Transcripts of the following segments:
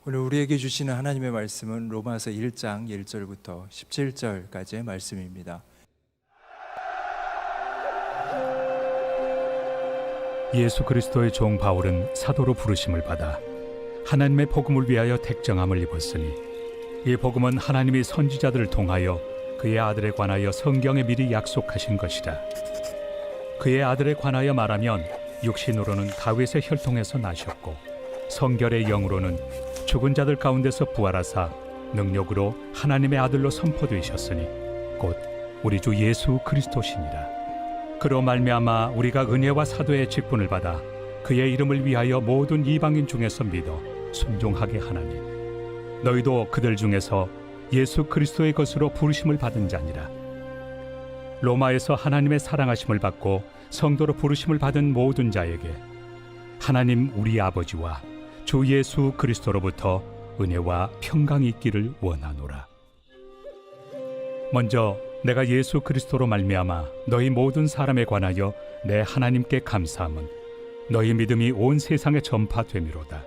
오늘 우리에게 주시는 하나님의 말씀은 로마서 1장 1절부터 17절까지의 말씀입니다. 예수 그리스도의 종 바울은 사도로 부르심을 받아 하나님의 복음을 위하여 택정함을 입었으니 이 복음은 하나님이 선지자들을 통하여 그의 아들에 관하여 성경에 미리 약속하신 것이라. 그의 아들에 관하여 말하면 육신으로는 다윗의 혈통에서 나셨고 성결의 영으로는 죽은 자들 가운데서 부활하사 능력으로 하나님의 아들로 선포되셨으니 곧 우리 주 예수 그리스도시니라. 그로 말미암아 우리가 은혜와 사도의 직분을 받아 그의 이름을 위하여 모든 이방인 중에서 믿어 순종하게 하나니 너희도 그들 중에서 예수 그리스도의 것으로 부르심을 받은 자니라. 로마에서 하나님의 사랑하심을 받고 성도로 부르심을 받은 모든 자에게 하나님 우리 아버지와 주 예수 그리스도로부터 은혜와 평강이 있기를 원하노라. 먼저 내가 예수 그리스도로 말미암아 너희 모든 사람에 관하여 내 하나님께 감사함은 너희 믿음이 온 세상에 전파됨이로다.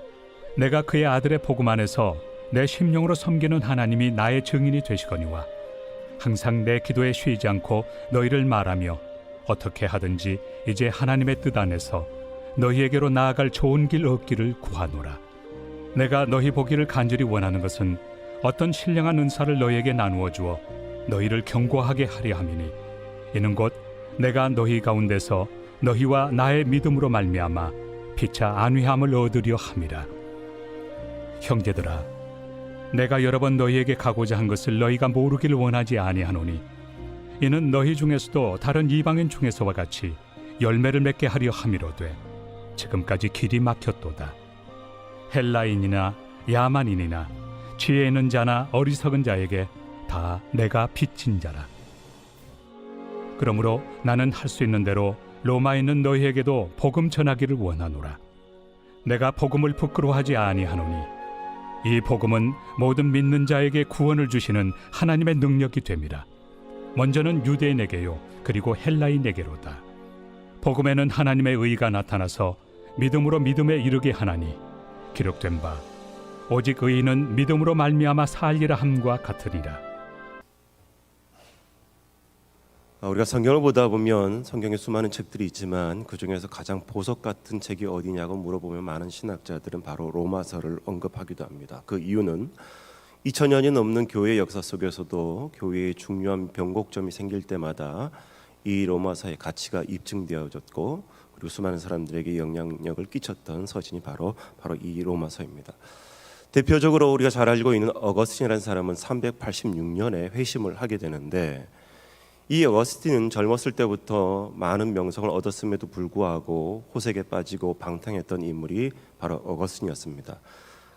내가 그의 아들의 복음 안에서 내 심령으로 섬기는 하나님이 나의 증인이 되시거니와 항상 내 기도에 쉬지 않고 너희를 말하며 어떻게 하든지 이제 하나님의 뜻 안에서 너희에게로 나아갈 좋은 길 얻기를 구하노라. 내가 너희 보기를 간절히 원하는 것은 어떤 신령한 은사를 너희에게 나누어 주어 너희를 경고하게 하려 함이니 이는 곧 내가 너희 가운데서 너희와 나의 믿음으로 말미암아 피차 안위함을 얻으려 함이라. 형제들아, 내가 여러 번 너희에게 가고자 한 것을 너희가 모르기를 원하지 아니하노니 이는 너희 중에서도 다른 이방인 중에서와 같이 열매를 맺게 하려 함이로되 지금까지 길이 막혔도다. 헬라인이나 야만인이나 지혜 있는 자나 어리석은 자에게 다 내가 빚진 자라. 그러므로 나는 할 수 있는 대로 로마에 있는 너희에게도 복음 전하기를 원하노라. 내가 복음을 부끄러워하지 아니하노니 이 복음은 모든 믿는 자에게 구원을 주시는 하나님의 능력이 됨이라. 먼저는 유대인에게요 그리고 헬라인에게로다. 복음에는 하나님의 의가 나타나서 믿음으로 믿음에 이르게 하나니 기록된 바 오직 의인은 믿음으로 말미암아 살리라 함과 같으리라. 우리가 성경을 보다 보면 성경에 수많은 책들이 있지만 그 중에서 가장 보석 같은 책이 어디냐고 물어보면 많은 신학자들은 바로 로마서를 언급하기도 합니다. 그 이유는 2000년이 넘는 교회 역사 속에서도 교회의 중요한 변곡점이 생길 때마다 이 로마서의 가치가 입증되어졌고 그리고 수많은 사람들에게 영향력을 끼쳤던 서신이 바로 이 로마서입니다. 대표적으로 우리가 잘 알고 있는 어거스틴이라는 사람은 386년에 회심을 하게 되는데 이 어거스틴은 젊었을 때부터 많은 명성을 얻었음에도 불구하고 호색에 빠지고 방탕했던 인물이 바로 어거스틴이었습니다.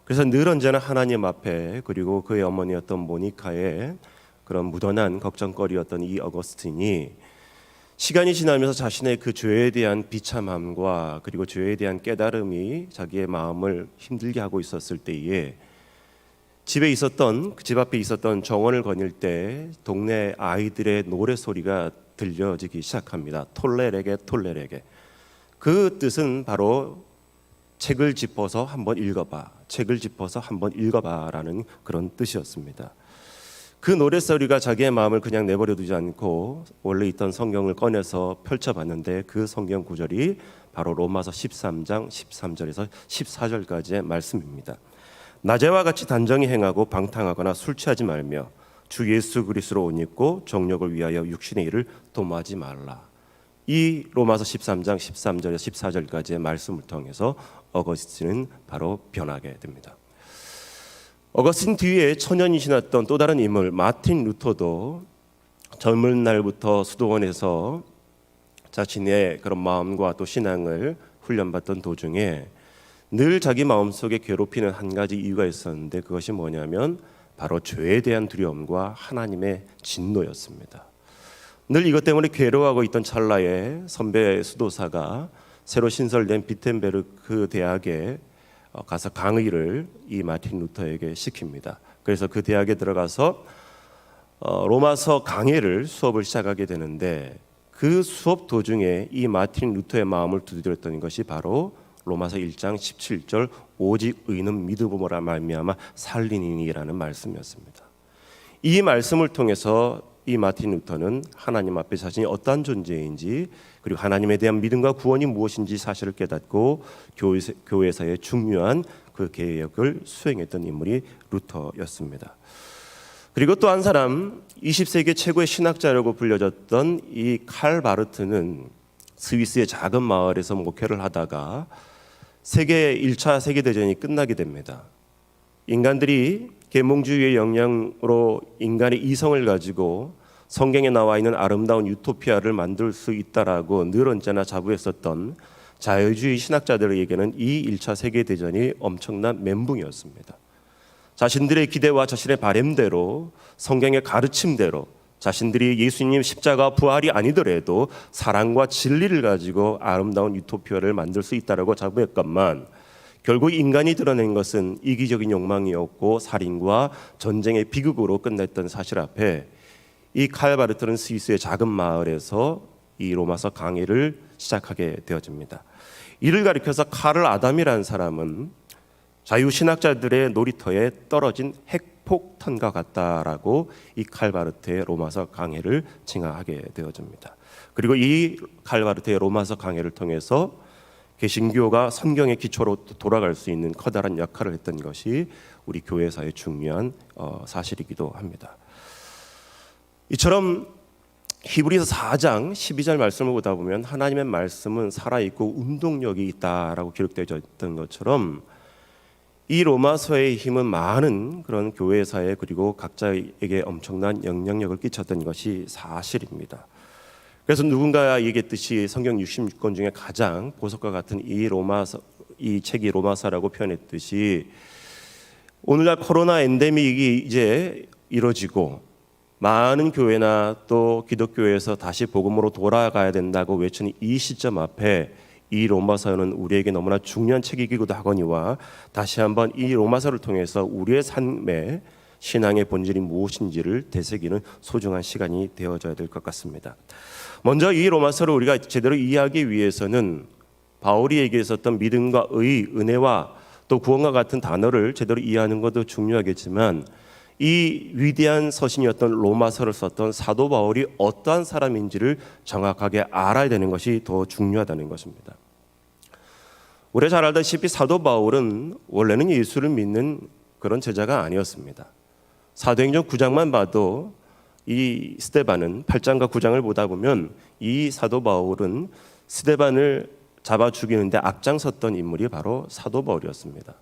그래서 늘 언제나 하나님 앞에 그리고 그의 어머니였던 모니카의 그런 무던한 걱정거리였던 이 어거스틴이 시간이 지나면서 자신의 그 죄에 대한 비참함과 그리고 죄에 대한 깨달음이 자기의 마음을 힘들게 하고 있었을 때에 집 앞에 있었던 정원을 거닐 때 동네 아이들의 노래 소리가 들려지기 시작합니다. 톨레레게 톨레레게. 그 뜻은 바로 책을 짚어서 한번 읽어봐, 책을 짚어서 한번 읽어봐라는 그런 뜻이었습니다. 그 노랫소리가 자기의 마음을 그냥 내버려 두지 않고 원래 있던 성경을 꺼내서 펼쳐봤는데 그 성경 구절이 바로 로마서 13장 13절에서 14절까지의 말씀입니다. 낮에와 같이 단정히 행하고 방탕하거나 술 취하지 말며 주 예수 그리스도로 옷 입고 정욕을 위하여 육신의 일을 도모하지 말라. 이 로마서 13장 13절에서 14절까지의 말씀을 통해서 어거스틴은 바로 변하게 됩니다. 어거스틴 뒤에 천년이 지났던 또 다른 인물 마틴 루터도 젊은 날부터 수도원에서 자신의 그런 마음과 또 신앙을 훈련받던 도중에 늘 자기 마음속에 괴롭히는 한 가지 이유가 있었는데 그것이 뭐냐면 바로 죄에 대한 두려움과 하나님의 진노였습니다. 늘 이것 때문에 괴로워하고 있던 찰나에 선배 수도사가 새로 신설된 비텐베르크 대학에 가서 강의를 이 마틴 루터에게 시킵니다. 그래서 그 대학에 들어가서 로마서 강해를 수업을 시작하게 되는데 그 수업 도중에 이 마틴 루터의 마음을 두드렸던 것이 바로 로마서 1장 17절 오직 의인은 믿음으로 말미암아 살리니라는 말씀이었습니다. 이 말씀을 통해서 이 마틴 루터는 하나님 앞에 자신이 어떠한 존재인지 그리고 하나님에 대한 믿음과 구원이 무엇인지 사실을 깨닫고 교회사의 중요한 그 개혁을 수행했던 인물이 루터였습니다. 그리고 또 한 사람 20세기 최고의 신학자라고 불려졌던 이 칼 바르트는 스위스의 작은 마을에서 목회를 하다가 1차 세계대전이 끝나게 됩니다. 인간들이 계몽주의의 영향으로 인간의 이성을 가지고 성경에 나와 있는 아름다운 유토피아를 만들 수 있다라고 늘 언제나 자부했었던 자유주의 신학자들에게는 이 1차 세계대전이 엄청난 멘붕이었습니다. 자신들의 기대와 자신의 바램대로 성경의 가르침대로 자신들이 예수님 십자가 부활이 아니더라도 사랑과 진리를 가지고 아름다운 유토피아를 만들 수 있다라고 자부했건만 결국 인간이 드러낸 것은 이기적인 욕망이었고 살인과 전쟁의 비극으로 끝냈던 사실 앞에 이 칼 바르트는 스위스의 작은 마을에서 이 로마서 강해를 시작하게 되어집니다. 이를 가리켜서 칼을 아담이라는 사람은 자유신학자들의 놀이터에 떨어진 핵폭탄과 같다라고 이 칼 바르트의 로마서 강해를 칭하게 되어집니다. 그리고 이 칼 바르트의 로마서 강해를 통해서 개신교가 성경의 기초로 돌아갈 수 있는 커다란 역할을 했던 것이 우리 교회사의 중요한 사실이기도 합니다. 이처럼 히브리서 4장 12절 말씀을 보다 보면 하나님의 말씀은 살아있고 운동력이 있다라고 기록되어 있던 것처럼 이 로마서의 힘은 많은 그런 교회사에 그리고 각자에게 엄청난 영향력을 끼쳤던 것이 사실입니다. 그래서 누군가 얘기했듯이 성경 66권 중에 가장 보석과 같은 이 책이 로마서라고 표현했듯이 오늘날 코로나 엔데믹이 이제 이루어지고 많은 교회나 또 기독교에서 다시 복음으로 돌아가야 된다고 외치는 이 시점 앞에 이 로마서는 우리에게 너무나 중요한 책이기도 하거니와 다시 한번 이 로마서를 통해서 우리의 삶의 신앙의 본질이 무엇인지를 되새기는 소중한 시간이 되어져야 될 것 같습니다. 먼저 이 로마서를 우리가 제대로 이해하기 위해서는 바울이 얘기했었던 믿음과 의, 은혜와 또 구원과 같은 단어를 제대로 이해하는 것도 중요하겠지만 이 위대한 서신이었던 로마서를 썼던 사도 바울이 어떠한 사람인지를 정확하게 알아야 되는 것이 더 중요하다는 것입니다. 우리가 잘 알다시피 사도 바울은 원래는 예수를 믿는 그런 제자가 아니었습니다. 사도행전 9장만 봐도 이 스데반은 8장과 9장을 보다 보면 이 사도 바울은 스데반을 잡아 죽이는데 앞장섰던 인물이 바로 사도 바울이었습니다.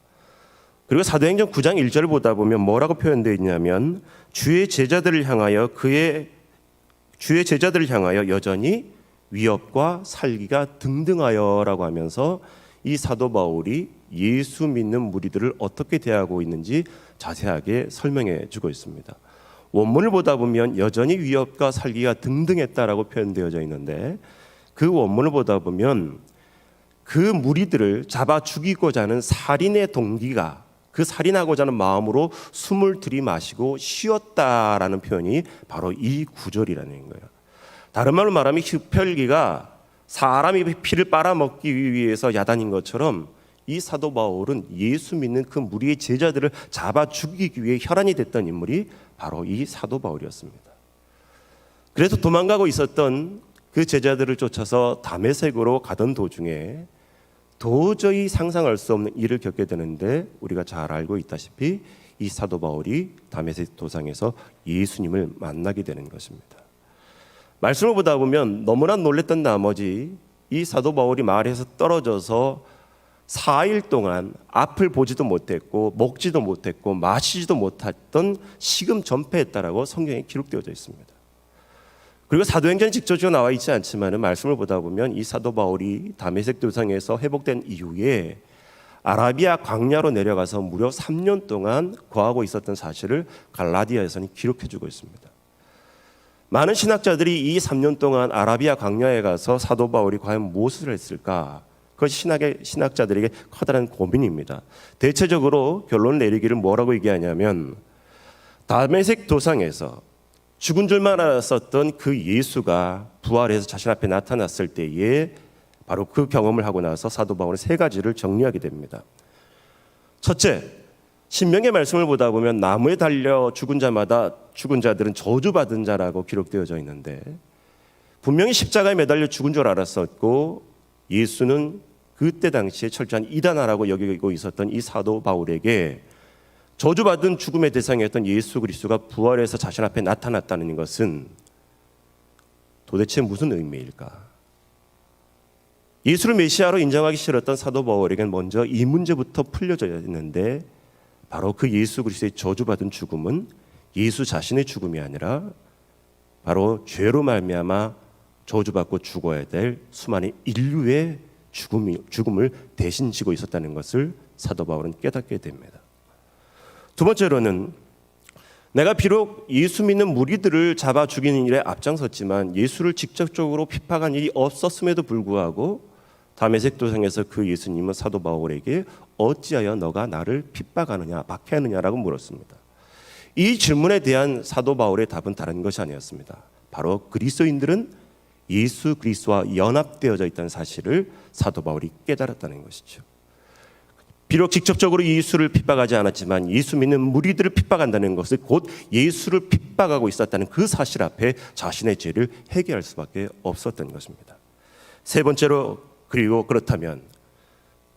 그리고 사도행전 9장 1절을 보다 보면 뭐라고 표현되어 있냐면 주의 제자들을 향하여 여전히 위협과 살기가 등등하여라고 하면서 이 사도 바울이 예수 믿는 무리들을 어떻게 대하고 있는지 자세하게 설명해 주고 있습니다. 원문을 보다 보면 여전히 위협과 살기가 등등했다라고 표현되어져 있는데 그 원문을 보다 보면 그 무리들을 잡아 죽이고자 하는 살인의 동기가 그 살인하고자 하는 마음으로 숨을 들이마시고 쉬었다라는 표현이 바로 이 구절이라는 거예요. 다른 말로 말하면 흡혈귀가 사람이 피를 빨아먹기 위해서 야단인 것처럼 이 사도 바울은 예수 믿는 그 무리의 제자들을 잡아 죽이기 위해 혈안이 됐던 인물이 바로 이 사도 바울이었습니다. 그래서 도망가고 있었던 그 제자들을 쫓아서 다메섹으로 가던 도중에 도저히 상상할 수 없는 일을 겪게 되는데 우리가 잘 알고 있다시피 이 사도 바울이 다메섹 도상에서 예수님을 만나게 되는 것입니다. 말씀을 보다 보면 너무나 놀랬던 나머지 이 사도 바울이 마을에서 떨어져서 4일 동안 앞을 보지도 못했고 먹지도 못했고 마시지도 못했던 시금전폐했다라고 성경에 기록되어져 있습니다. 그리고 사도행전에 직접적으로 나와 있지 않지만 말씀을 보다 보면 이 사도 바울이 다메섹 도상에서 회복된 이후에 아라비아 광야로 내려가서 무려 3년 동안 거하고 있었던 사실을 갈라디아에서는 기록해주고 있습니다. 많은 신학자들이 이 3년 동안 아라비아 광야에 가서 사도 바울이 과연 무엇을 했을까? 그것이 신학자들에게 커다란 고민입니다. 대체적으로 결론을 내리기를 뭐라고 얘기하냐면 다메섹 도상에서 죽은 줄만 알았었던 그 예수가 부활해서 자신 앞에 나타났을 때에 바로 그 경험을 하고 나서 사도 바울은 세 가지를 정리하게 됩니다. 첫째, 신명의 말씀을 보다 보면 나무에 달려 죽은 자마다 죽은 자들은 저주받은 자라고 기록되어져 있는데, 분명히 십자가에 매달려 죽은 줄 알았었고 예수는 그때 당시에 철저한 이단아라고 여기고 있었던 이 사도 바울에게 저주받은 죽음의 대상이었던 예수 그리스도가 부활해서 자신 앞에 나타났다는 것은 도대체 무슨 의미일까? 예수를 메시아로 인정하기 싫었던 사도 바울에게는 먼저 이 문제부터 풀려져야 했는데, 바로 그 예수 그리스도의 저주받은 죽음은 예수 자신의 죽음이 아니라 바로 죄로 말미암아 저주받고 죽어야 될 수많은 인류의 죽음을 대신 지고 있었다는 것을 사도 바울은 깨닫게 됩니다. 두 번째로는 내가 비록 예수 믿는 무리들을 잡아 죽이는 일에 앞장섰지만 예수를 직접적으로 핍박한 일이 없었음에도 불구하고 다메섹 도상에서 그 예수님은 사도 바울에게 어찌하여 너가 나를 핍박하느냐 박해하느냐라고 물었습니다. 이 질문에 대한 사도 바울의 답은 다른 것이 아니었습니다. 바로 그리스도인들은 예수 그리스도와 연합되어져 있다는 사실을 사도 바울이 깨달았다는 것이죠. 비록 직접적으로 예수를 핍박하지 않았지만 예수 믿는 무리들을 핍박한다는 것은 곧 예수를 핍박하고 있었다는 그 사실 앞에 자신의 죄를 해결할 수밖에 없었던 것입니다. 세 번째로, 그리고 그렇다면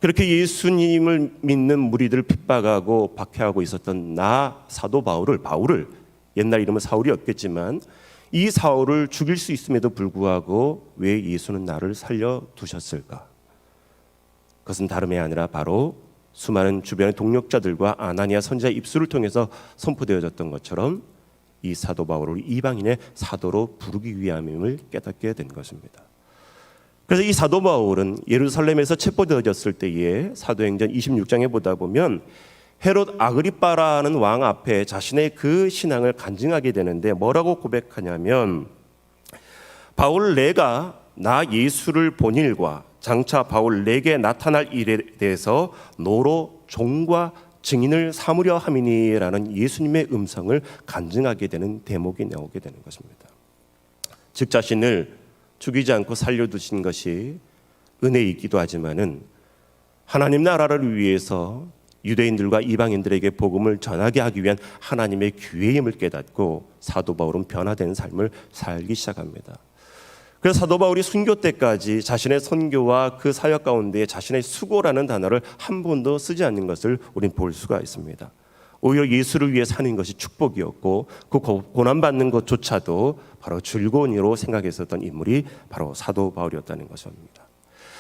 그렇게 예수님을 믿는 무리들을 핍박하고 박해하고 있었던 사도 바울을 옛날 이름은 사울이었겠지만 이 사울을 죽일 수 있음에도 불구하고 왜 예수는 나를 살려두셨을까? 그것은 다름이 아니라 바로 수많은 주변의 동력자들과 아나니아 선지자 입술을 통해서 선포되어졌던 것처럼 이 사도 바울을 이방인의 사도로 부르기 위함임을 깨닫게 된 것입니다. 그래서 이 사도 바울은 예루살렘에서 체포되어졌을 때에 사도행전 26장에 보다 보면 헤롯 아그리빠라는 왕 앞에 자신의 그 신앙을 간증하게 되는데 뭐라고 고백하냐면, 바울 내가 나 예수를 본 일과 장차 바울 내게 나타날 일에 대해서 너로 종과 증인을 삼으려 함이니라는 예수님의 음성을 간증하게 되는 대목이 나오게 되는 것입니다. 즉 자신을 죽이지 않고 살려두신 것이 은혜이기도 하지만은 하나님 나라를 위해서 유대인들과 이방인들에게 복음을 전하게 하기 위한 하나님의 기회임을 깨닫고 사도 바울은 변화된 삶을 살기 시작합니다. 그래서 사도 바울이 순교 때까지 자신의 선교와 그 사역 가운데 자신의 수고라는 단어를 한 번도 쓰지 않는 것을 우리는 볼 수가 있습니다. 오히려 예수를 위해 사는 것이 축복이었고 그 고난받는 것조차도 바로 즐거운 일로 생각했었던 인물이 바로 사도 바울이었다는 것입니다.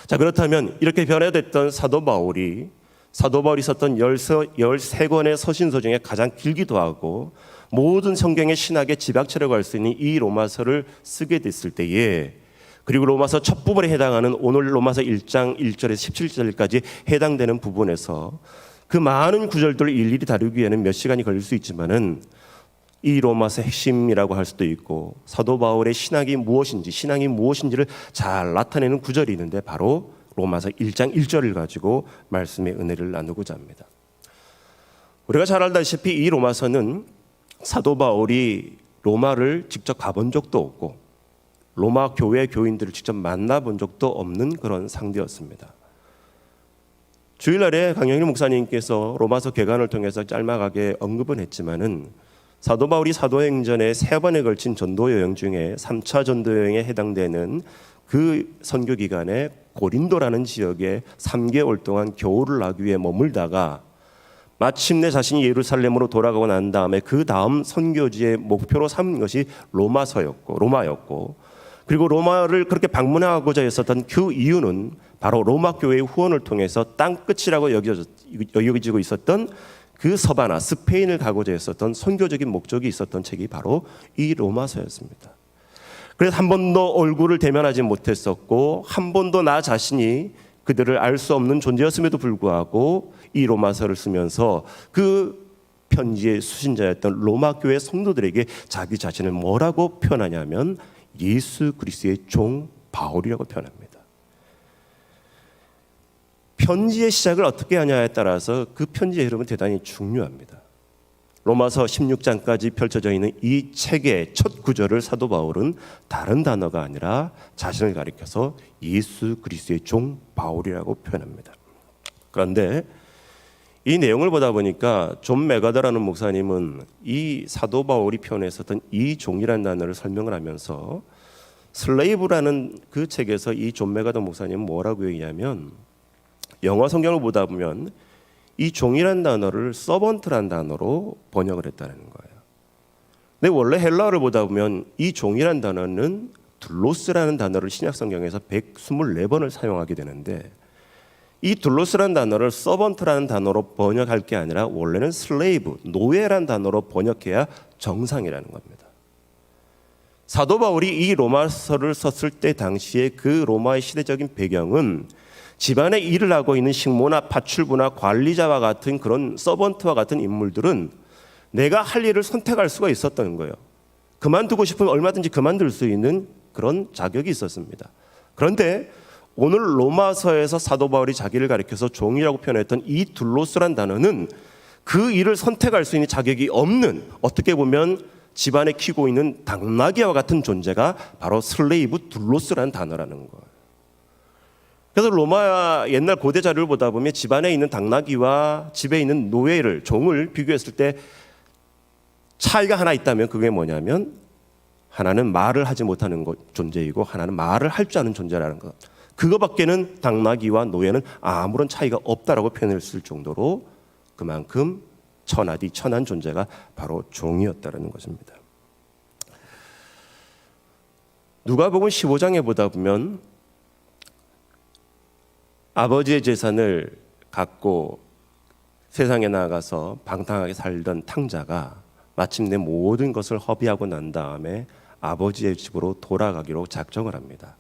자, 그렇다면 이렇게 변화됐던 사도 바울이 썼던 13권의 서신서 중에 가장 길기도 하고 모든 성경의 신학의 집약체라고 할 수 있는 이 로마서를 쓰게 됐을 때에, 그리고 로마서 첫 부분에 해당하는 오늘 로마서 1장 1절에서 17절까지 해당되는 부분에서 그 많은 구절들을 일일이 다루기 위해는 몇 시간이 걸릴 수 있지만은 이 로마서 핵심이라고 할 수도 있고 사도 바울의 신앙이 무엇인지를 잘 나타내는 구절이 있는데 바로 로마서 1장 1절을 가지고 말씀의 은혜를 나누고자 합니다. 우리가 잘 알다시피 이 로마서는 사도 바울이 로마를 직접 가본 적도 없고 로마 교회 교인들을 직접 만나본 적도 없는 그런 상대였습니다. 주일날에 강영일 목사님께서 로마서 개관을 통해서 짤막하게 언급은 했지만은 사도 바울이 사도행전의 3번에 걸친 전도 여행 중에 3차 전도 여행에 해당되는 그 선교 기간에 고린도라는 지역에 3개월 동안 교훈을 하기 위해 머물다가 마침내 자신이 예루살렘으로 돌아가고 난 다음에 그 다음 선교지의 목표로 삼은 것이 로마였고, 그리고 로마를 그렇게 방문하고자 했었던 그 이유는 바로 로마 교회의 후원을 통해서 땅끝이라고 여겨지고 있었던 그 서바나 스페인을 가고자 했었던 선교적인 목적이 있었던 책이 바로 이 로마서였습니다. 그래서 한 번도 얼굴을 대면하지 못했었고 한 번도 나 자신이 그들을 알 수 없는 존재였음에도 불구하고 이 로마서를 쓰면서 그 편지의 수신자였던 로마 교회 성도들에게 자기 자신을 뭐라고 표현하냐면 예수 그리스도의 종 바울이라고 표현합니다. 편지의 시작을 어떻게 하냐에 따라서 그 편지의 흐름은 대단히 중요합니다. 로마서 16장까지 펼쳐져 있는 이 책의 첫 구절을 사도 바울은 다른 단어가 아니라 자신을 가리켜서 예수 그리스도의 종 바울이라고 표현합니다. 그런데 이 내용을 보다 보니까 존 메가더라는 목사님은 이 사도 바울이 표현했었던 이 종이라는 단어를 설명을 하면서 슬레이브라는 그 책에서 이 존 메가더 목사님은 뭐라고 얘기하면 영어 성경을 보다 보면 이 종이라는 단어를 서번트라는 단어로 번역을 했다는 거예요. 근데 원래 헬라어를 보다 보면 이 종이라는 단어는 둘로스라는 단어를 신약 성경에서 124번을 사용하게 되는데 이 둘로스라는 단어를 서번트라는 단어로 번역할 게 아니라 원래는 슬레이브, 노예라는 단어로 번역해야 정상이라는 겁니다. 사도 바울이 이 로마서를 썼을 때 당시에 그 로마의 시대적인 배경은 집안에 일을 하고 있는 식모나 파출부나 관리자와 같은 그런 서번트와 같은 인물들은 내가 할 일을 선택할 수가 있었던 거예요. 그만두고 싶으면 얼마든지 그만둘 수 있는 그런 자격이 있었습니다. 그런데 오늘 로마서에서 사도 바울이 자기를 가리켜서 종이라고 표현했던 이 둘로스란 단어는 그 일을 선택할 수 있는 자격이 없는, 어떻게 보면 집안에 키우고 있는 당나귀와 같은 존재가 바로 슬레이브 둘로스라는 단어라는 거예요. 그래서 로마 옛날 고대 자료를 보다 보면 집안에 있는 당나귀와 집에 있는 노예를, 종을 비교했을 때 차이가 하나 있다면 그게 뭐냐면 하나는 말을 하지 못하는 존재이고 하나는 말을 할 줄 아는 존재라는 것. 그거밖에는 당나귀와 노예는 아무런 차이가 없다라고 표현했을 정도로 그만큼 천하디 천한 존재가 바로 종이었다는 것입니다. 누가복음 15장에 보다 보면 아버지의 재산을 갖고 세상에 나가서 방탕하게 살던 탕자가 마침내 모든 것을 허비하고 난 다음에 아버지의 집으로 돌아가기로 작정을 합니다.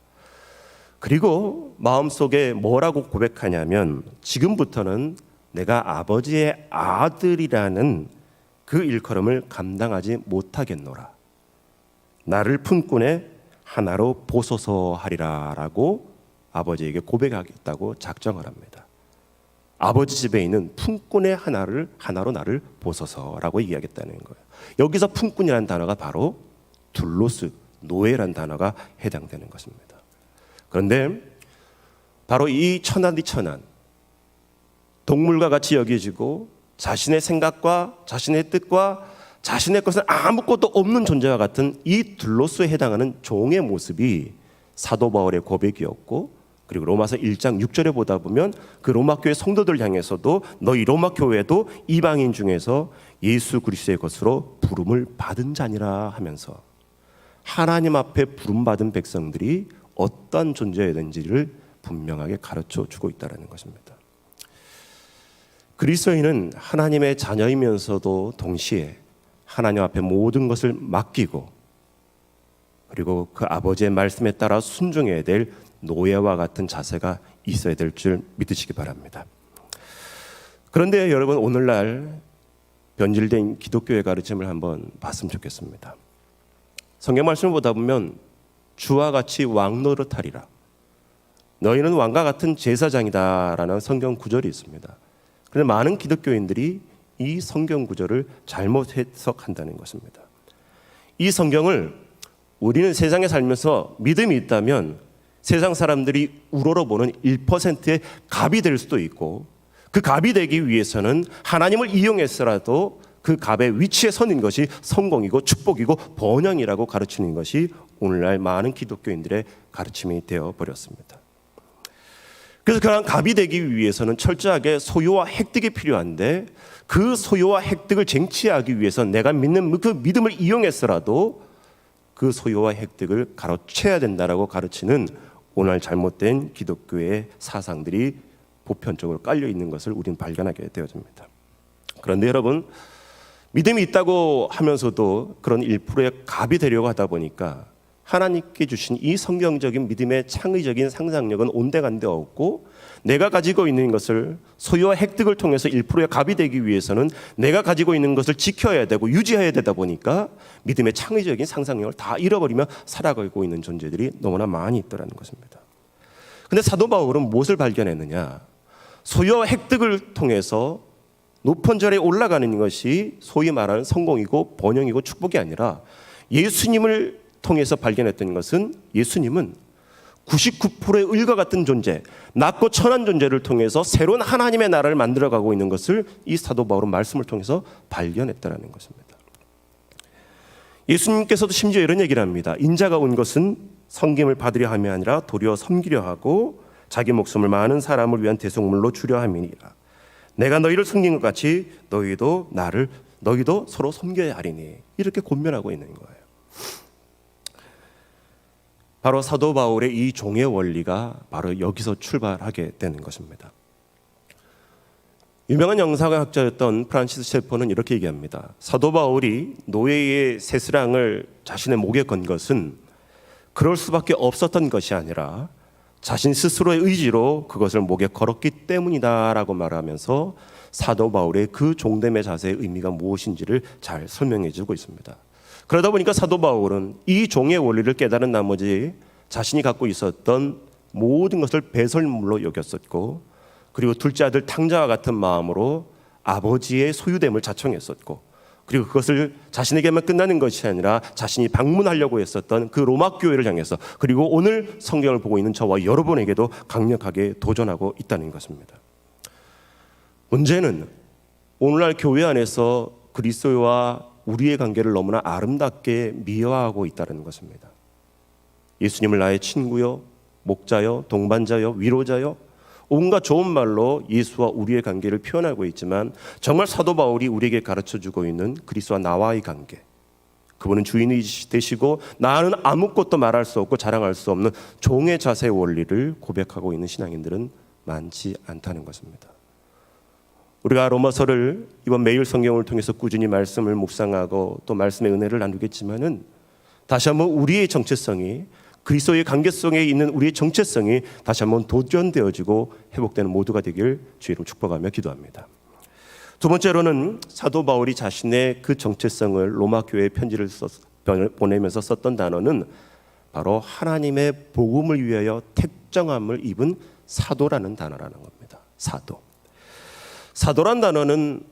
그리고 마음속에 뭐라고 고백하냐면 지금부터는 내가 아버지의 아들이라는 그 일컬음을 감당하지 못하겠노라. 나를 품꾼의 하나로 보소서 하리라 라고 아버지에게 고백하겠다고 작정을 합니다. 아버지 집에 있는 품꾼의 하나로 나를 보소서라고 얘기하겠다는 거예요. 여기서 품꾼이라는 단어가 바로 둘로스, 노예라는 단어가 해당되는 것입니다. 그런데 바로 이 천하디 천한, 동물과 같이 여겨지고 자신의 생각과 자신의 뜻과 자신의 것은 아무것도 없는 존재와 같은 이 둘로스에 해당하는 종의 모습이 사도 바울의 고백이었고, 그리고 로마서 1장 6절에 보다 보면 그 로마 교회 성도들 향해서도 너희 로마 교회도 이방인 중에서 예수 그리스도의 것으로 부름을 받은 자니라 하면서 하나님 앞에 부름받은 백성들이 어떤 존재였는지를 분명하게 가르쳐 주고 있다는 것입니다. 그리스도인은 하나님의 자녀이면서도 동시에 하나님 앞에 모든 것을 맡기고 그리고 그 아버지의 말씀에 따라 순종해야 될 노예와 같은 자세가 있어야 될 줄 믿으시기 바랍니다. 그런데 여러분, 오늘날 변질된 기독교의 가르침을 한번 봤으면 좋겠습니다. 성경 말씀을 보다 보면 주와 같이 왕 노릇하리라, 너희는 왕과 같은 제사장이다라는 성경 구절이 있습니다. 그런데 많은 기독교인들이 이 성경 구절을 잘못 해석한다는 것입니다. 이 성경을 우리는 세상에 살면서 믿음이 있다면 세상 사람들이 우러러보는 1%의 갑이 될 수도 있고, 그 갑이 되기 위해서는 하나님을 이용해서라도 그 갑의 위치에 서는 것이 성공이고 축복이고 번영이라고 가르치는 것이 오늘날 많은 기독교인들의 가르침이 되어버렸습니다. 그래서 그런 갑이 되기 위해서는 철저하게 소유와 획득이 필요한데, 그 소유와 획득을 쟁취하기 위해서 내가 믿는 그 믿음을 이용해서라도 그 소유와 획득을 가로채야 된다라고 가르치는 오늘 잘못된 기독교의 사상들이 보편적으로 깔려 있는 것을 우리는 발견하게 되어집니다. 그런데 여러분, 믿음이 있다고 하면서도 그런 1%의 갑이 되려고 하다 보니까 하나님께 주신 이 성경적인 믿음의 창의적인 상상력은 온데간데 없고, 내가 가지고 있는 것을 소유와 획득을 통해서 1%의 갑이 되기 위해서는 내가 가지고 있는 것을 지켜야 되고 유지해야 되다 보니까 믿음의 창의적인 상상력을 다 잃어버리며 살아가고 있는 존재들이 너무나 많이 있더라는 것입니다. 그런데 사도 바울은 무엇을 발견했느냐? 소유와 획득을 통해서 높은 절에 올라가는 것이 소위 말하는 성공이고 번영이고 축복이 아니라 예수님을 통해서 발견했던 것은 예수님은 99%의 을과 같은 존재, 낮고 천한 존재를 통해서 새로운 하나님의 나라를 만들어가고 있는 것을 이 사도 바울은 말씀을 통해서 발견했다는 것입니다. 예수님께서도 심지어 이런 얘기를 합니다. 인자가 온 것은 섬김을 받으려 함이 아니라 도리어 섬기려 하고 자기 목숨을 많은 사람을 위한 대속물로 주려 함이니라. 내가 너희를 섬긴 것 같이 너희도 서로 섬겨야 하리니. 이렇게 권면하고 있는 거예요. 바로 사도 바울의 이 종의 원리가 바로 여기서 출발하게 되는 것입니다. 유명한 영상학자였던 프란시스 셰퍼는 이렇게 얘기합니다. 사도 바울이 노예의 쇠스랑을 자신의 목에 건 것은 그럴 수밖에 없었던 것이 아니라 자신 스스로의 의지로 그것을 목에 걸었기 때문이다라고 말하면서 사도 바울의 그 종됨의 자세의 의미가 무엇인지를 잘 설명해 주고 있습니다. 그러다 보니까 사도 바울은 이 종의 원리를 깨달은 나머지 자신이 갖고 있었던 모든 것을 배설물로 여겼었고, 그리고 둘째 아들 탕자와 같은 마음으로 아버지의 소유됨을 자청했었고, 그리고 그것을 자신에게만 끝나는 것이 아니라 자신이 방문하려고 했었던 그 로마 교회를 향해서, 그리고 오늘 성경을 보고 있는 저와 여러분에게도 강력하게 도전하고 있다는 것입니다. 문제는 오늘날 교회 안에서 그리스도와 우리의 관계를 너무나 아름답게 미화하고 있다는 것입니다. 예수님을 나의 친구요, 목자요, 동반자요, 위로자요, 온갖 좋은 말로 예수와 우리의 관계를 표현하고 있지만, 정말 사도 바울이 우리에게 가르쳐주고 있는 그리스도와 나와의 관계, 그분은 주인이 되시고 나는 아무것도 말할 수 없고 자랑할 수 없는 종의 자세의 원리를 고백하고 있는 신앙인들은 많지 않다는 것입니다. 우리가 로마서를 이번 매일 성경을 통해서 꾸준히 말씀을 묵상하고 또 말씀의 은혜를 나누겠지만은, 다시 한번 우리의 정체성이, 그리스도의 관계 속에 있는 우리의 정체성이 다시 한번 도전되어지고 회복되는 모두가 되길 주의로 축복하며 기도합니다. 두 번째로는 사도 바울이 자신의 그 정체성을 로마 교회에 편지를 보내면서 썼던 단어는 바로 하나님의 복음을 위하여 택정함을 입은 사도라는 단어라는 겁니다. 사도란 단어는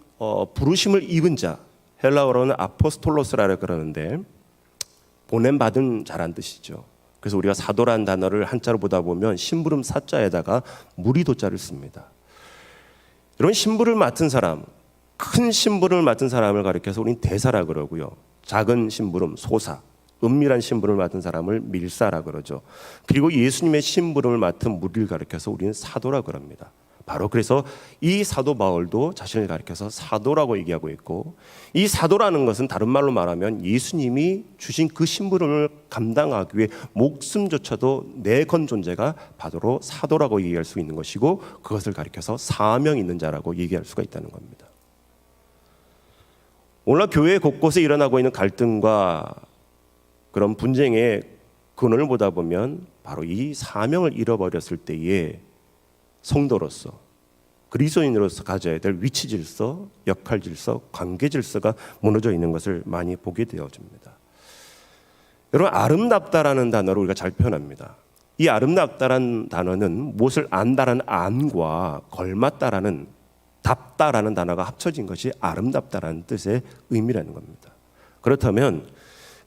부르심을 입은 자, 헬라어로는 아포스톨로스라고 그러는데 보냄받은 자란 뜻이죠. 그래서 우리가 사도란 단어를 한자로 보다 보면 심부름 사자에다가 무리도자를 씁니다. 이런 심부를 맡은 사람, 큰 심부름을 맡은 사람을 가리켜서 우리는 대사라 그러고요. 작은 심부름, 소사, 은밀한 심부름을 맡은 사람을 밀사라 그러죠. 그리고 예수님의 심부름을 맡은 무리를 가리켜서 우리는 사도라 그럽니다. 바로 그래서 이 사도 바울도 자신을 가리켜서 사도라고 얘기하고 있고, 이 사도라는 것은 다른 말로 말하면 예수님이 주신 그 심부름을 감당하기 위해 목숨조차도 내건 존재가 바로 사도라고 얘기할 수 있는 것이고, 그것을 가리켜서 사명 있는 자라고 얘기할 수가 있다는 겁니다. 오늘날 교회 곳곳에 일어나고 있는 갈등과 그런 분쟁의 근원을 보다 보면 바로 이 사명을 잃어버렸을 때에 성도로서, 그리스도인으로서 가져야 될 위치 질서, 역할 질서, 관계 질서가 무너져 있는 것을 많이 보게 되어집니다. 여러분, 아름답다라는 단어를 우리가 잘 표현합니다. 이 아름답다라는 단어는 무엇을 안다라는 안과 걸맞다라는 답다라는 단어가 합쳐진 것이 아름답다라는 뜻의 의미라는 겁니다. 그렇다면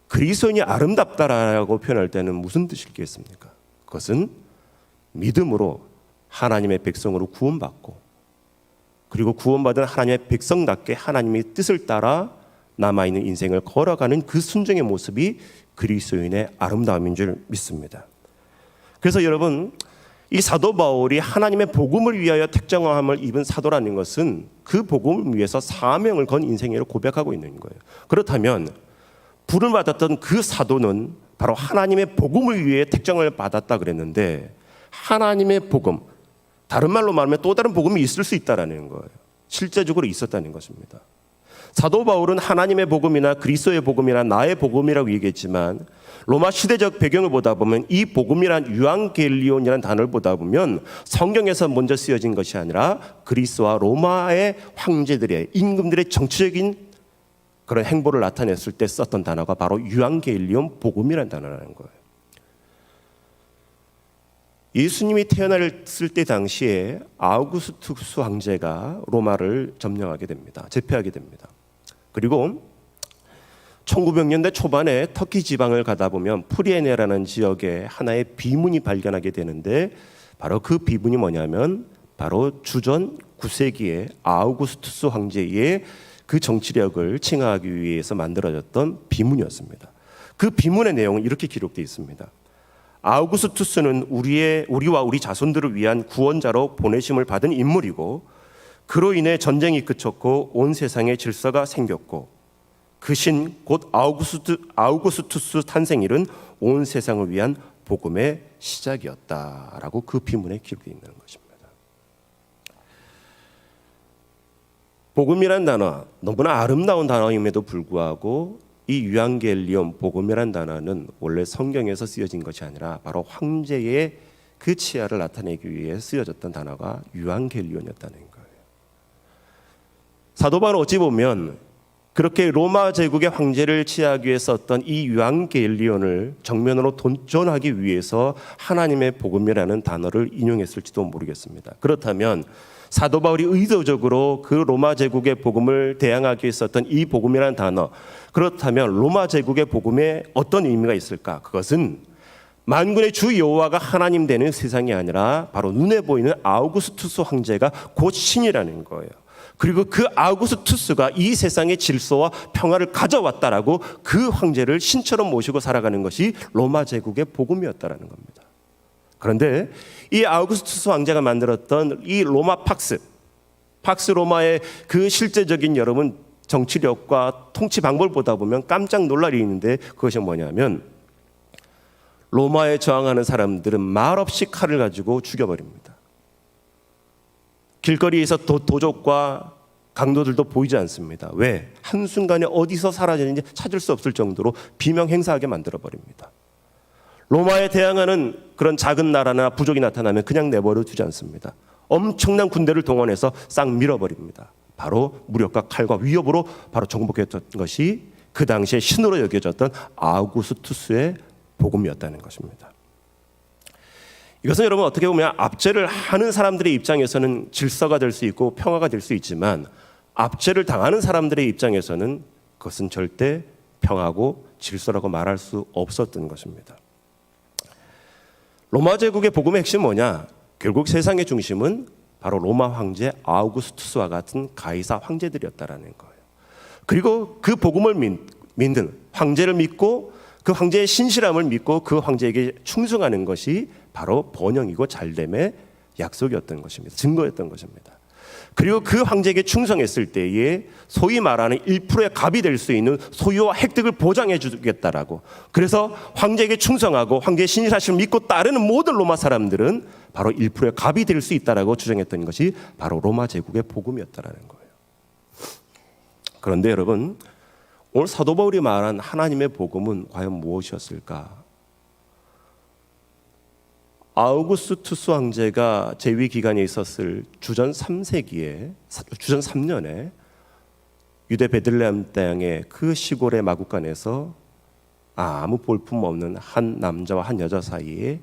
그리스도인이 아름답다라고 표현할 때는 무슨 뜻이겠습니까? 그것은 믿음으로 하나님의 백성으로 구원받고, 그리고 구원받은 하나님의 백성답게 하나님의 뜻을 따라 남아있는 인생을 걸어가는 그 순종의 모습이 그리스도인의 아름다움인 줄 믿습니다. 그래서 여러분, 이 사도 바울이 하나님의 복음을 위하여 택정함을 입은 사도라는 것은 그 복음을 위해서 사명을 건 인생으로 고백하고 있는 거예요. 그렇다면 부름을 받았던 그 사도는 바로 하나님의 복음을 위해 택정을 받았다 그랬는데, 하나님의 복음, 다른 말로 말하면 또 다른 복음이 있을 수 있다라는 거예요. 실제적으로 있었다는 것입니다. 사도 바울은 하나님의 복음이나 그리스도의 복음이나 나의 복음이라고 얘기했지만, 로마 시대적 배경을 보다 보면 이 복음이란 유앙겔리온이라는 단어를 보다 보면 성경에서 먼저 쓰여진 것이 아니라 그리스와 로마의 황제들의, 임금들의 정치적인 그런 행보를 나타냈을 때 썼던 단어가 바로 유앙겔리온 복음이라는 단어라는 거예요. 예수님이 태어났을 때 당시에 아우구스투스 황제가 로마를 점령하게 됩니다. 제패하게 됩니다. 그리고 1900년대 초반에 터키 지방을 가다 보면 프리에네라는 지역에 하나의 비문이 발견하게 되는데, 바로 그 비문이 뭐냐면 바로 주전 9세기에 아우구스투스 황제의 그 정치력을 칭하기 위해서 만들어졌던 비문이었습니다. 그 비문의 내용은 이렇게 기록되어 있습니다. 아우구스투스는 우리와 우리 자손들을 위한 구원자로 보내심을 받은 인물이고, 그로 인해 전쟁이 그쳤고 온 세상에 질서가 생겼고, 그 신 곧 아우구스투스 탄생일은 온 세상을 위한 복음의 시작이었다라고 그 비문에 기록되어 있는 것입니다. 복음이란 단어, 너무나 아름다운 단어임에도 불구하고 이 유앙겔리온, 복음이란 단어는 원래 성경에서 쓰여진 것이 아니라 바로 황제의 그 치아를 나타내기 위해 쓰여졌던 단어가 유앙겔리온이었다는 거예요. 사도 바울은 어찌 보면 그렇게 로마 제국의 황제를 치하하기 위해 썼던 이 유앙겔리온을 정면으로 도전하기 위해서 하나님의 복음이라는 단어를 인용했을지도 모르겠습니다. 그렇다면 사도 바울이 의도적으로 그 로마 제국의 복음을 대항하기 위해 썼던 이 복음이라는 단어, 그렇다면 로마 제국의 복음에 어떤 의미가 있을까? 그것은 만군의 주 여호와가 하나님 되는 세상이 아니라 바로 눈에 보이는 아우구스투스 황제가 곧 신이라는 거예요. 그리고 그 아우구스투스가 이 세상의 질서와 평화를 가져왔다라고 그 황제를 신처럼 모시고 살아가는 것이 로마 제국의 복음이었다라는 겁니다. 그런데 이 아우구스투스 황제가 만들었던 이 로마 팍스 로마의 그 실제적인 여러분 정치력과 통치 방법을 보다 보면 깜짝 놀랄 일이 있는데, 그것이 뭐냐면 로마에 저항하는 사람들은 말없이 칼을 가지고 죽여버립니다. 길거리에서 도적과 강도들도 보이지 않습니다. 왜? 한순간에 어디서 사라지는지 찾을 수 없을 정도로 비명행사하게 만들어버립니다. 로마에 대항하는 그런 작은 나라나 부족이 나타나면 그냥 내버려 두지 않습니다. 엄청난 군대를 동원해서 싹 밀어버립니다. 바로 무력과 칼과 위협으로 바로 정복했던 것이 그 당시에 신으로 여겨졌던 아우구스투스의 복음이었다는 것입니다. 이것은 여러분 어떻게 보면 압제를 하는 사람들의 입장에서는 질서가 될 수 있고 평화가 될 수 있지만, 압제를 당하는 사람들의 입장에서는 그것은 절대 평화고 질서라고 말할 수 없었던 것입니다. 로마 제국의 복음의 핵심은 뭐냐? 결국 세상의 중심은 바로 로마 황제 아우구스투스와 같은 가이사 황제들이었다라는 거예요. 그리고 그 복음을 믿는 황제를 믿고 그 황제의 신실함을 믿고 그 황제에게 충성하는 것이 바로 번영이고 잘됨의 약속이었던 것입니다. 증거였던 것입니다. 그리고 그 황제에게 충성했을 때에 소위 말하는 1%의 갑이 될 수 있는 소유와 획득을 보장해 주겠다라고, 그래서 황제에게 충성하고 황제의 신실하심을 믿고 따르는 모든 로마 사람들은 바로 1%의 갑이 될 수 있다라고 주장했던 것이 바로 로마 제국의 복음이었다라는 거예요. 그런데 여러분, 오늘 사도 바울이 말한 하나님의 복음은 과연 무엇이었을까? 아우구스투스 황제가 재위 기간에 있었을 주전 3년에 유대 베들레헴 땅의 그 시골의 마구간에서 아무 볼품 없는 한 남자와 한 여자 사이에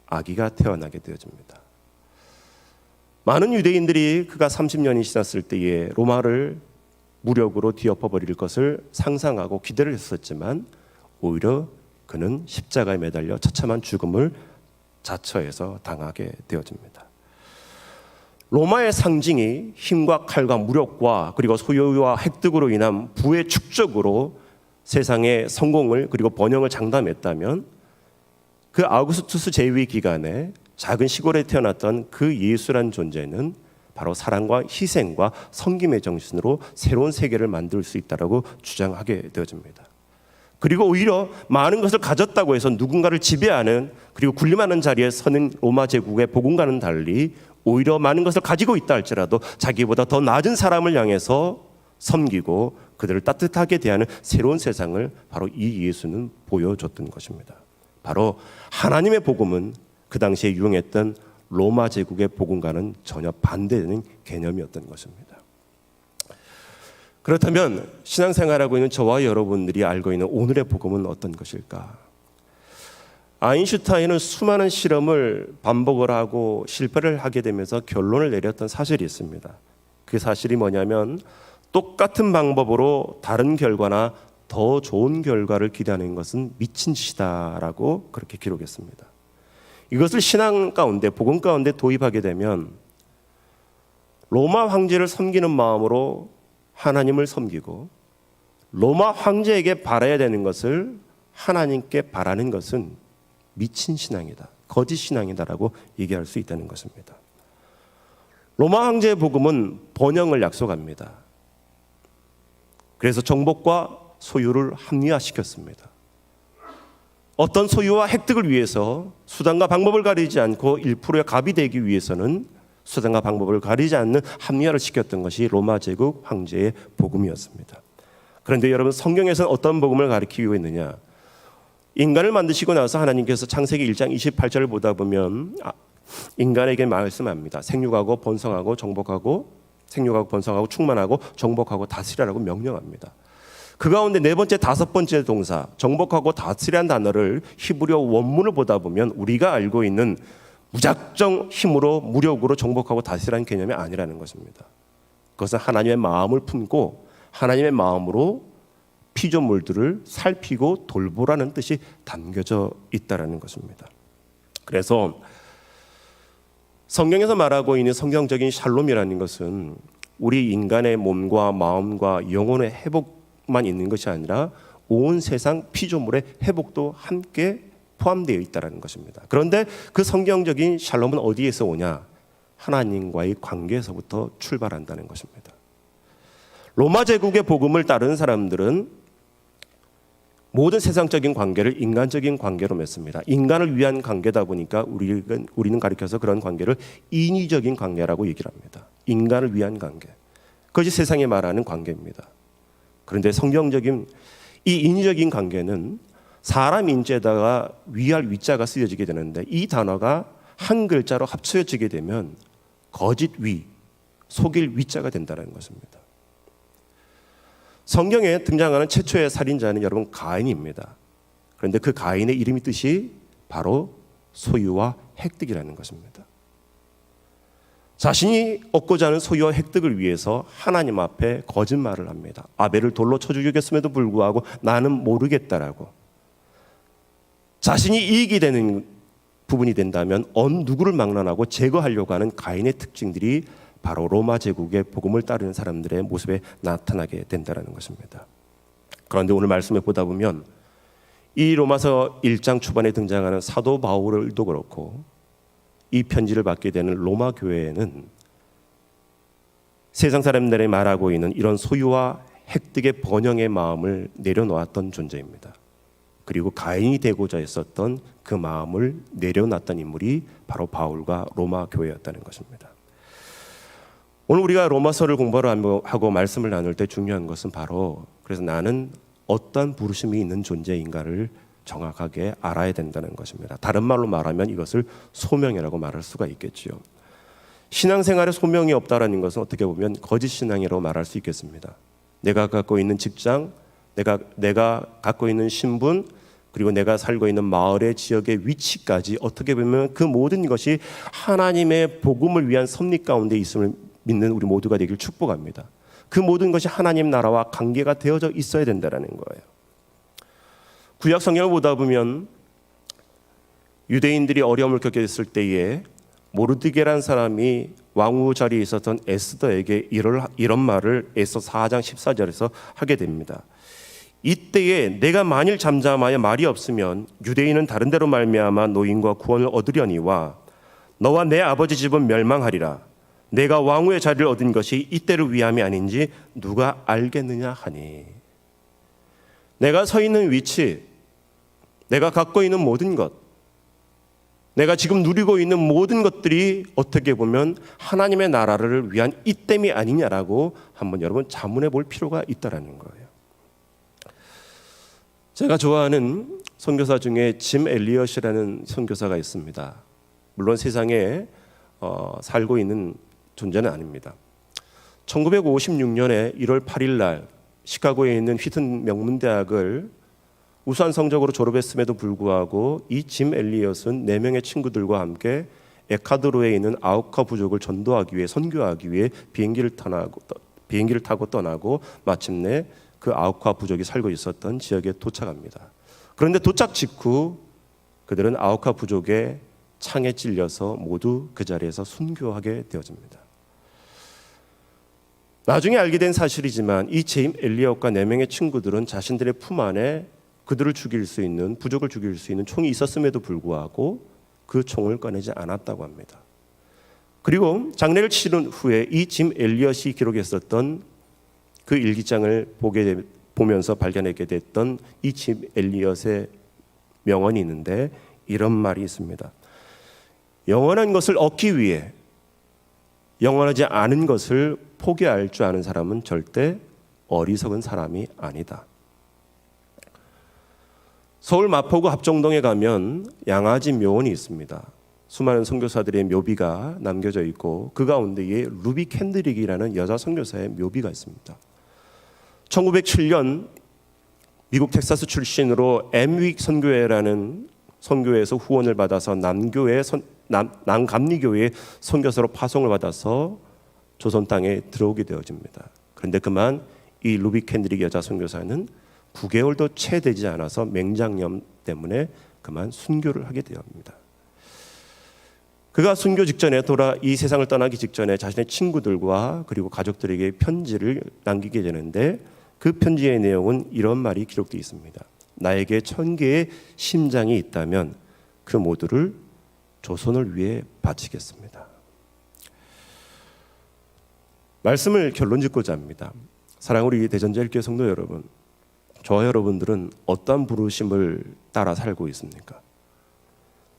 아기가 태어나게 되어집니다. 많은 유대인들이 그가 30년이 지났을 때에 로마를 무력으로 뒤엎어버릴 것을 상상하고 기대를 했었지만, 오히려 그는 십자가에 매달려 처참한 죽음을 자처해서 당하게 되어집니다. 로마의 상징이 힘과 칼과 무력과 그리고 소유와 획득으로 인한 부의 축적으로 세상의 성공을 그리고 번영을 장담했다면, 그 아우구스투스 제위 기간에 작은 시골에 태어났던 그 예수란 존재는 바로 사랑과 희생과 섬김의 정신으로 새로운 세계를 만들 수 있다라고 주장하게 되어집니다. 그리고 오히려 많은 것을 가졌다고 해서 누군가를 지배하는 그리고 군림하는 자리에 서는 로마 제국의 복음과는 달리, 오히려 많은 것을 가지고 있다 할지라도 자기보다 더 낮은 사람을 향해서 섬기고 그들을 따뜻하게 대하는 새로운 세상을 바로 이 예수는 보여줬던 것입니다. 바로 하나님의 복음은 그 당시에 유행했던 로마 제국의 복음과는 전혀 반대되는 개념이었던 것입니다. 그렇다면 신앙생활하고 있는 저와 여러분들이 알고 있는 오늘의 복음은 어떤 것일까? 아인슈타인은 수많은 실험을 반복을 하고 실패를 하게 되면서 결론을 내렸던 사실이 있습니다. 그 사실이 뭐냐면 똑같은 방법으로 다른 결과나 더 좋은 결과를 기대하는 것은 미친 짓이다라고 그렇게 기록했습니다. 이것을 신앙 가운데, 복음 가운데 도입하게 되면 로마 황제를 섬기는 마음으로 하나님을 섬기고 로마 황제에게 바라야 되는 것을 하나님께 바라는 것은 미친 신앙이다, 거짓 신앙이다라고 얘기할 수 있다는 것입니다. 로마 황제의 복음은 번영을 약속합니다. 그래서 정복과 소유를 합리화시켰습니다. 어떤 소유와 획득을 위해서 수단과 방법을 가리지 않고 1%의 갑이 되기 위해서는 수단과 방법을 가리지 않는 합리화를 시켰던 것이 로마 제국 황제의 복음이었습니다. 그런데 여러분, 성경에서는 어떤 복음을 가리키고 있느냐? 인간을 만드시고 나서 하나님께서 창세기 1장 28절을 보다 보면 인간에게 말씀합니다. 생육하고 번성하고 정복하고, 생육하고 번성하고 충만하고 정복하고 다스리라고 명령합니다. 그 가운데 네 번째, 다섯 번째 동사 정복하고 다스리라는 단어를 히브리어 원문을 보다 보면 우리가 알고 있는 무작정 힘으로 무력으로 정복하고 다스리라는 개념이 아니라는 것입니다. 그것은 하나님의 마음을 품고 하나님의 마음으로 피조물들을 살피고 돌보라는 뜻이 담겨져 있다는 것입니다. 그래서 성경에서 말하고 있는 성경적인 샬롬이라는 것은 우리 인간의 몸과 마음과 영혼의 회복만 있는 것이 아니라 온 세상 피조물의 회복도 함께 포함되어 있다는 것입니다. 그런데 그 성경적인 샬롬은 어디에서 오냐? 하나님과의 관계에서부터 출발한다는 것입니다. 로마 제국의 복음을 따르는 사람들은 모든 세상적인 관계를 인간적인 관계로 맺습니다. 인간을 위한 관계다 보니까 우리는 가리켜서 그런 관계를 인위적인 관계라고 얘기를 합니다. 인간을 위한 관계. 그것이 세상이 말하는 관계입니다. 그런데 성경적인 이 인위적인 관계는 사람 인자에다가 위할 위자가 쓰여지게 되는데 이 단어가 한 글자로 합쳐지게 되면 거짓 위, 속일 위자가 된다는 것입니다. 성경에 등장하는 최초의 살인자는 여러분 가인입니다. 그런데 그 가인의 이름이 뜻이 바로 소유와 획득이라는 것입니다. 자신이 얻고자 하는 소유와 획득을 위해서 하나님 앞에 거짓말을 합니다. 아벨을 돌로 쳐 죽였음에도 불구하고 나는 모르겠다라고. 자신이 이익이 되는 부분이 된다면 어느 누구를 막론하고 제거하려고 하는 가인의 특징들이 바로 로마 제국의 복음을 따르는 사람들의 모습에 나타나게 된다는 것입니다. 그런데 오늘 말씀에 보다 보면 이 로마서 1장 초반에 등장하는 사도 바울도 그렇고 이 편지를 받게 되는 로마 교회에는 세상 사람들이 말하고 있는 이런 소유와 획득의 번영의 마음을 내려놓았던 존재입니다. 그리고 가인이 되고자 했었던 그 마음을 내려놨던 인물이 바로 바울과 로마 교회였다는 것입니다. 오늘 우리가 로마서를 공부를 하고 말씀을 나눌 때 중요한 것은 바로 그래서 나는 어떤 부르심이 있는 존재인가를 정확하게 알아야 된다는 것입니다. 다른 말로 말하면 이것을 소명이라고 말할 수가 있겠지요. 신앙생활에 소명이 없다라는 것은 어떻게 보면 거짓 신앙이라고 말할 수 있겠습니다. 내가 갖고 있는 직장, 내가 갖고 있는 신분, 그리고 내가 살고 있는 마을의 지역의 위치까지 어떻게 보면 그 모든 것이 하나님의 복음을 위한 섭리 가운데 있음을 믿는 우리 모두가 되길 축복합니다. 그 모든 것이 하나님 나라와 관계가 되어져 있어야 된다는 거예요. 구약 성경을 보다 보면 유대인들이 어려움을 겪게 됐을 때에 모르드게라는 사람이 왕후 자리에 있었던 에스더에게 이런 말을 에스더 4장 14절에서 하게 됩니다. 이때에 내가 만일 잠잠하여 말이 없으면 유대인은 다른 데로 말미암아 노임과 구원을 얻으려니와 너와 내 아버지 집은 멸망하리라. 내가 왕후의 자리를 얻은 것이 이때를 위함이 아닌지 누가 알겠느냐 하니. 내가 서 있는 위치, 내가 갖고 있는 모든 것, 내가 지금 누리고 있는 모든 것들이 어떻게 보면 하나님의 나라를 위한 이땜이 아니냐라고 한번 여러분 자문해 볼 필요가 있다라는 거예요. 제가 좋아하는 선교사 중에 짐 엘리엇이라는 선교사가 있습니다. 물론 세상에 살고 있는 존재는 아닙니다. 1956년에 1월 8일 날 시카고에 있는 휘튼 명문대학을 우수한 성적으로 졸업했음에도 불구하고 이 짐 엘리엇은 4명의 친구들과 함께 에콰도르에 있는 아우카 부족을 전도하기 위해 선교하기 위해 비행기를 타고 떠나고 마침내 그 아우카 부족이 살고 있었던 지역에 도착합니다. 그런데 도착 직후 그들은 아우카 부족의 창에 찔려서 모두 그 자리에서 순교하게 되어집니다. 나중에 알게 된 사실이지만 이 짐 엘리엇과 4명의 친구들은 자신들의 품 안에 그들을 죽일 수 있는, 부족을 죽일 수 있는 총이 있었음에도 불구하고 그 총을 꺼내지 않았다고 합니다. 그리고 장례를 치른 후에 이 짐 엘리엇이 기록했었던 그 일기장을 보면서 발견하게 됐던 이 짐 엘리엇의 명언이 있는데 이런 말이 있습니다. 영원한 것을 얻기 위해 영원하지 않은 것을 포기할 줄 아는 사람은 절대 어리석은 사람이 아니다. 서울 마포구 합정동에 가면 양아지 묘원이 있습니다. 수많은 선교사들의 묘비가 남겨져 있고 그 가운데에 루비 캔드릭이라는 여자 선교사의 묘비가 있습니다. 1907년 미국 텍사스 출신으로 엠윅 선교회라는 선교회에서 후원을 받아서 남감리교회 선교사로 파송을 받아서 조선 땅에 들어오게 되어집니다. 그런데 그만 이 루비 캔드릭 여자 선교사는 9개월도 채 되지 않아서 맹장염 때문에 그만 순교를 하게 되었습니다. 그가 순교 직전에 이 세상을 떠나기 직전에 자신의 친구들과 그리고 가족들에게 편지를 남기게 되는데 그 편지의 내용은 이런 말이 기록되어 있습니다. 나에게 1000개의 심장이 있다면 그 모두를 조선을 위해 바치겠습니다. 말씀을 결론 짓고자 합니다. 사랑하는 우리 대전제일교회 성도 여러분, 저와 여러분들은 어떠한 부르심을 따라 살고 있습니까?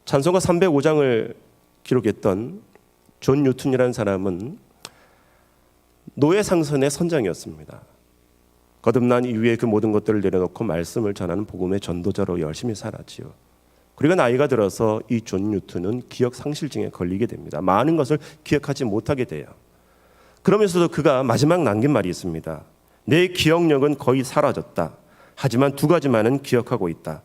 찬송가 305장을 기록했던 존 뉴튼이라는 사람은 노예 상선의 선장이었습니다. 거듭난 이후에 그 모든 것들을 내려놓고 말씀을 전하는 복음의 전도자로 열심히 살았지요. 그리고 나이가 들어서 이 존 뉴튼은 기억 상실증에 걸리게 됩니다. 많은 것을 기억하지 못하게 돼요. 그러면서도 그가 마지막 남긴 말이 있습니다. 내 기억력은 거의 사라졌다. 하지만 2가지만은 기억하고 있다.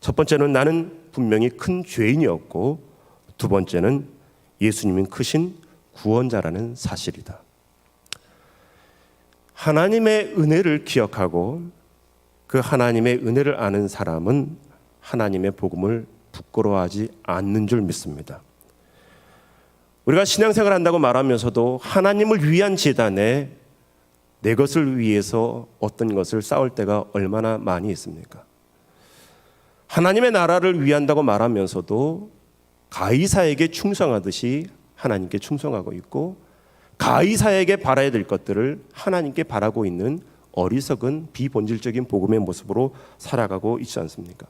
첫 번째는 나는 분명히 큰 죄인이었고, 2번째는 예수님은 크신 구원자라는 사실이다. 하나님의 은혜를 기억하고 그 하나님의 은혜를 아는 사람은 하나님의 복음을 부끄러워하지 않는 줄 믿습니다. 우리가 신앙생활 한다고 말하면서도 하나님을 위한 제단에 내 것을 위해서 어떤 것을 쌓을 때가 얼마나 많이 있습니까? 하나님의 나라를 위한다고 말하면서도 가이사에게 충성하듯이 하나님께 충성하고 있고, 가이사에게 바라야 될 것들을 하나님께 바라고 있는 어리석은 비본질적인 복음의 모습으로 살아가고 있지 않습니까?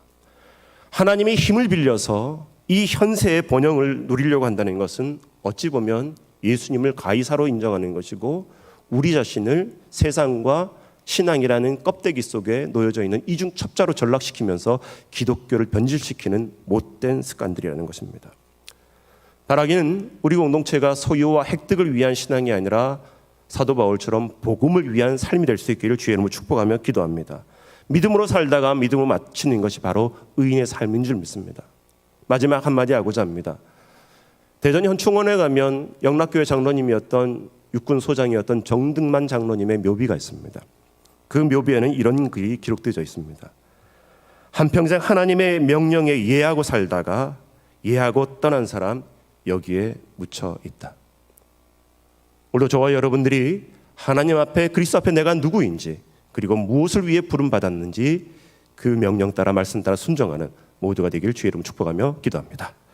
하나님의 힘을 빌려서 이 현세의 번영을 누리려고 한다는 것은 어찌 보면 예수님을 가이사로 인정하는 것이고, 우리 자신을 세상과 신앙이라는 껍데기 속에 놓여져 있는 이중첩자로 전락시키면서 기독교를 변질시키는 못된 습관들이라는 것입니다. 바라기는 우리 공동체가 소유와 획득을 위한 신앙이 아니라 사도 바울처럼 복음을 위한 삶이 될 수 있기를 주의 이름으로 축복하며 기도합니다. 믿음으로 살다가 믿음으로 마치는 것이 바로 의인의 삶인 줄 믿습니다. 마지막 한마디 하고자 합니다. 대전 현충원에 가면 영락교회 장로님이었던 육군 소장이었던 정등만 장로님의 묘비가 있습니다. 그 묘비에는 이런 글이 기록되어 있습니다. 한평생 하나님의 명령에 예하고 살다가 예하고 떠난 사람 여기에 묻혀 있다. 오늘도 저와 여러분들이 하나님 앞에, 그리스도 앞에 내가 누구인지, 그리고 무엇을 위해 부름받았는지 그 명령 따라 말씀 따라 순종하는 모두가 되길 주의 이름으로 축복하며 기도합니다.